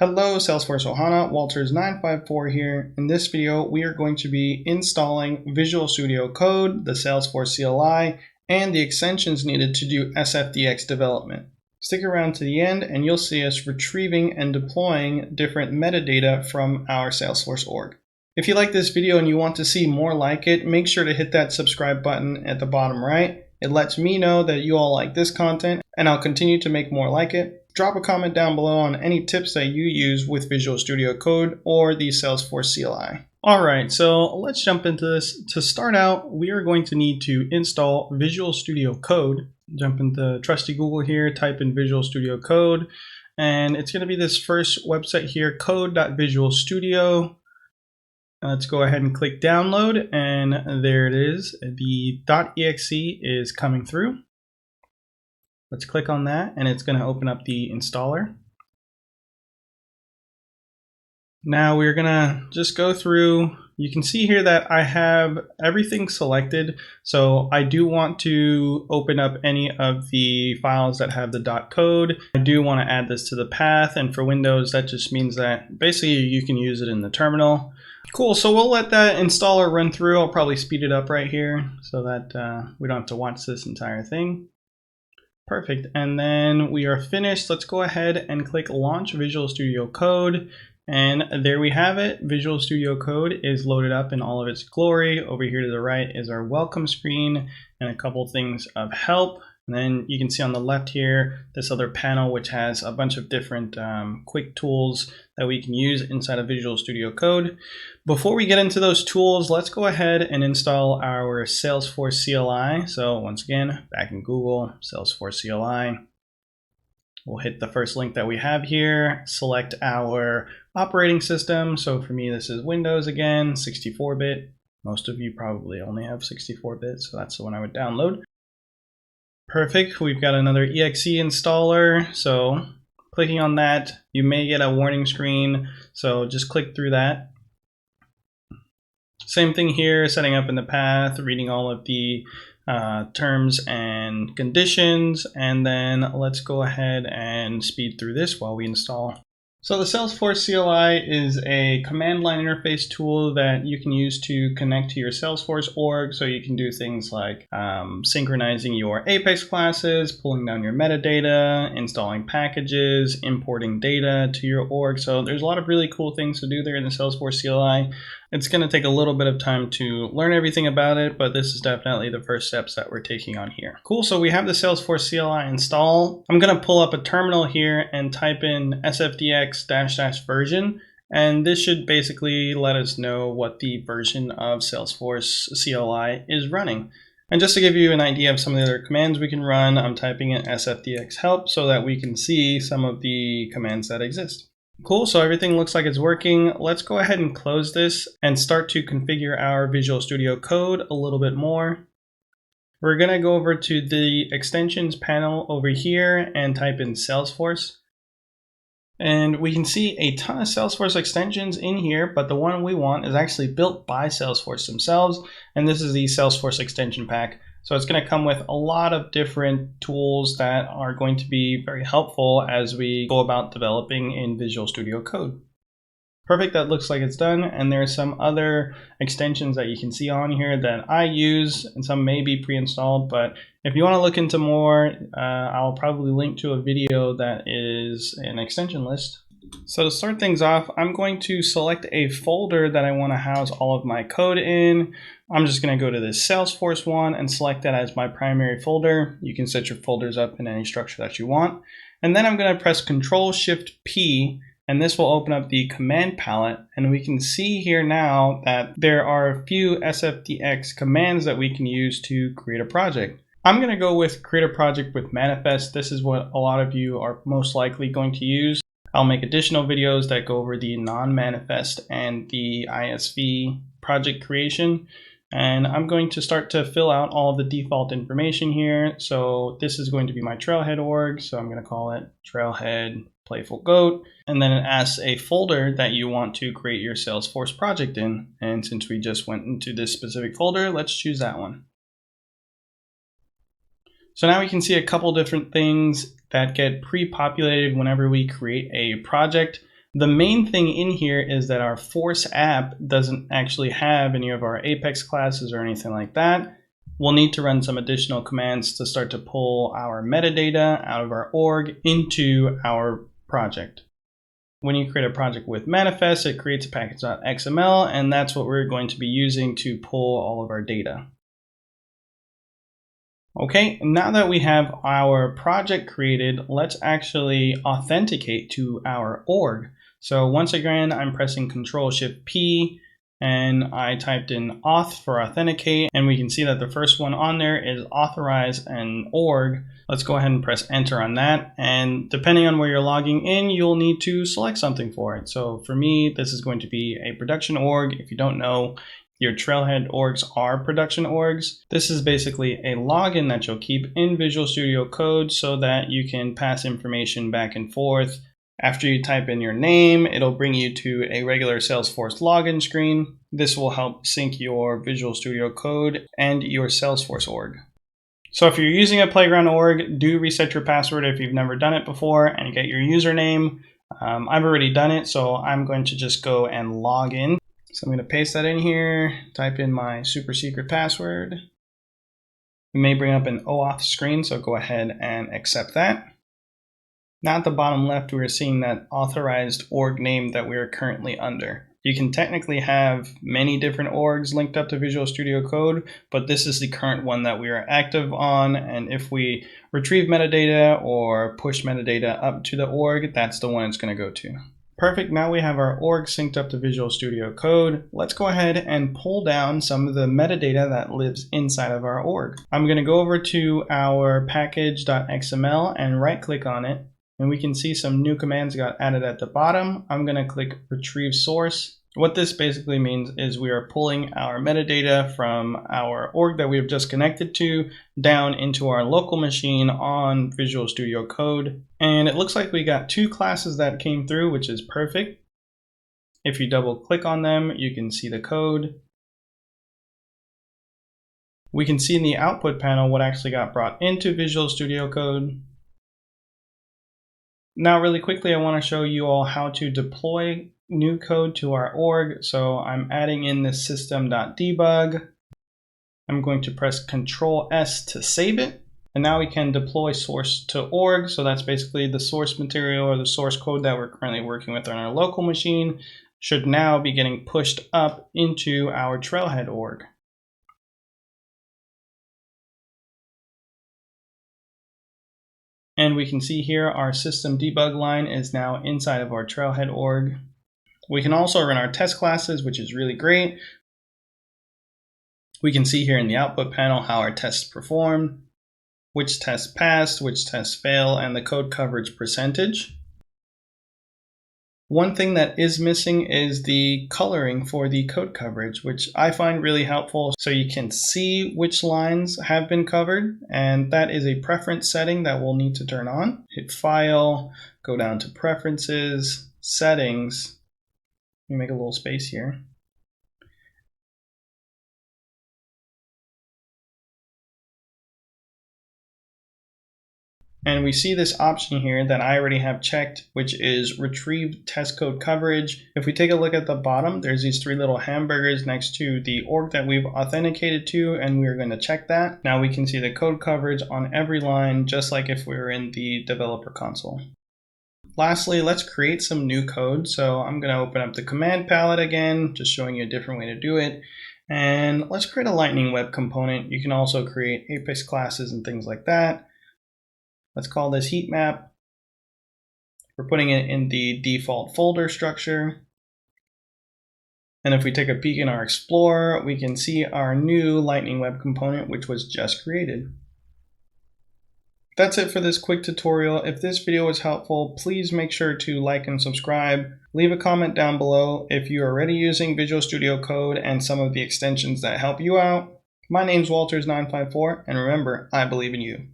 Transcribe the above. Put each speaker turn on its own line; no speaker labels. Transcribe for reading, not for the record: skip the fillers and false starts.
Hello, Salesforce Ohana, Walters954 here. In this video, we are going to be installing Visual Studio Code, the Salesforce CLI, and the extensions needed to do Sfdx development. Stick around to the end and you'll see us retrieving and deploying different metadata from our Salesforce Org. If you like this video and you want to see more like it, make sure to hit that subscribe button at the bottom right. It lets me know that you all like this content and I'll continue to make more like it. Drop a comment down below on any tips that you use with Visual Studio Code or the Salesforce CLI. Alright, so let's jump into this. To start out, we are going to need to install Visual Studio Code. Jump into trusty Google here, type in Visual Studio Code, and it's going to be this first website here, code.visualstudio. Let's go ahead and click download, and there it is. The .exe is coming through. Let's click on that, and it's going to open up the installer. Now we're going to just go through. You can see here that I have everything selected. So I do want to open up any of the files that have the .code. I do want to add this to the path, and for Windows, that just means that basically you can use it in the terminal. Cool, so we'll let that installer run through. I'll probably speed it up right here so that we don't have to watch this entire thing. Perfect, and then we are finished. Let's go ahead and click Launch Visual Studio Code. And there we have it. Visual Studio Code is loaded up in all of its glory. Over here to the right is our welcome screen and a couple things of help. And then you can see on the left here, this other panel, which has a bunch of different quick tools that we can use inside of Visual Studio Code. Before we get into those tools, let's go ahead and install our Salesforce CLI. So once again, back in Google, Salesforce CLI. We'll hit the first link that we have here, select our operating system. So for me, this is Windows again, 64-bit. Most of you probably only have 64-bit, so that's the one I would download. Perfect, we've got another exe installer. So clicking on that, you may get a warning screen. So just click through that. Same thing here, setting up in the path, reading all of the terms and conditions, and then let's go ahead and speed through this while we install. So the Salesforce CLI is a command line interface tool that you can use to connect to your Salesforce org. So you can do things like synchronizing your Apex classes, pulling down your metadata, installing packages, importing data to your org. So there's a lot of really cool things to do there in the Salesforce CLI. It's going to take a little bit of time to learn everything about it, but this is definitely the first steps that we're taking on here. Cool, so we have the Salesforce CLI installed. I'm going to pull up a terminal here and type in Sfdx -- and this should basically let us know what the version of Salesforce CLI is running. And just to give you an idea of some of the other commands we can run, I'm typing in Sfdx help so that we can see some of the commands that exist. Cool, so everything looks like it's working. Let's go ahead and close this and start to configure our Visual Studio Code a little bit more. We're going to go over to the extensions panel over here and type in Salesforce. And we can see a ton of Salesforce extensions in here, but the one we want is actually built by Salesforce themselves. And this is the Salesforce extension pack. So it's going to come with a lot of different tools that are going to be very helpful as we go about developing in Visual Studio Code. Perfect, that looks like it's done. And there are some other extensions that you can see on here that I use, and some may be pre-installed, but if you want to look into more, I'll probably link to a video that is an extension list. So to start things off, I'm going to select a folder that I want to house all of my code in. I'm just going to go to this Salesforce one and select that as my primary folder. You can set your folders up in any structure that you want. And then I'm going to press Control-Shift-P, and this will open up the command palette. And we can see here now that there are a few Sfdx commands that we can use to create a project. I'm going to go with create a project with manifest. This is what a lot of you are most likely going to use. I'll make additional videos that go over the non-manifest and the ISV project creation. And I'm going to start to fill out all of the default information here. So this is going to be my Trailhead org. So I'm going to call it Trailhead Playful Goat. And then it asks a folder that you want to create your Salesforce project in. And since we just went into this specific folder, let's choose that one. So now we can see a couple different things that get pre-populated whenever we create a project. The main thing in here is that our Force app doesn't actually have any of our Apex classes or anything like that. We'll need to run some additional commands to start to pull our metadata out of our org into our project. When you create a project with manifest, it creates a package.xml, and that's what we're going to be using to pull all of our data. Okay, now that we have our project created, let's actually authenticate to our org. So once again, I'm pressing Control-Shift-P, and I typed in auth for authenticate, and we can see that the first one on there is authorize and org. Let's go ahead and press enter on that, and depending on where you're logging in, you'll need to select something for it. So for me, this is going to be a production org. If you don't know, your Trailhead orgs are production orgs. This is basically a login that you'll keep in Visual Studio Code so that you can pass information back and forth. After you type in your name, it'll bring you to a regular Salesforce login screen. This will help sync your Visual Studio Code and your Salesforce org. So if you're using a Playground org, do reset your password if you've never done it before and get your username. I've already done it, so I'm going to just go and log in. So I'm going to paste that in here, type in my super secret password. It may bring up an OAuth screen, so go ahead and accept that. Now at the bottom left, we're seeing that authorized org name that we're currently under. You can technically have many different orgs linked up to Visual Studio Code, but this is the current one that we are active on. And if we retrieve metadata or push metadata up to the org, that's the one it's going to go to. Perfect, now we have our org synced up to Visual Studio Code. Let's go ahead and pull down some of the metadata that lives inside of our org. I'm going to go over to our package.xml and right click on it. And we can see some new commands got added at the bottom. I'm going to click retrieve source. What this basically means is we are pulling our metadata from our org that we've just connected to down into our local machine on Visual Studio Code. And it looks like we got two classes that came through, which is perfect. If you double click on them, you can see the code. We can see in the output panel what actually got brought into Visual Studio Code. Now really quickly, I want to show you all how to deploy new code to our org. So I'm adding in this system.debug. I'm going to press Control-S to save it. And now we can deploy source to org. So that's basically the source material or the source code that we're currently working with on our local machine should now be getting pushed up into our Trailhead org. And we can see here our system debug line is now inside of our Trailhead org. We can also run our test classes, which is really great. We can see here in the output panel how our tests perform, which tests passed, which tests fail, and the code coverage percentage. One thing that is missing is the coloring for the code coverage, which I find really helpful so you can see which lines have been covered, and that is a preference setting that we'll need to turn on. Hit File, go down to Preferences, Settings. Let me make a little space here. And we see this option here that I already have checked, which is retrieve test code coverage. If we take a look at the bottom, there's these three little hamburgers next to the org that we've authenticated to, and we're going to check that. Now we can see the code coverage on every line, just like if we were in the developer console. Lastly, let's create some new code. So I'm going to open up the command palette again, just showing you a different way to do it. And let's create a Lightning Web component. You can also create Apex classes and things like that. Let's call this heat map. We're putting it in the default folder structure. And if we take a peek in our Explorer, we can see our new Lightning Web component, which was just created. That's it for this quick tutorial. If this video was helpful, please make sure to like and subscribe. Leave a comment down below if you're already using Visual Studio Code and some of the extensions that help you out. My name's Walters954, and remember, I believe in you.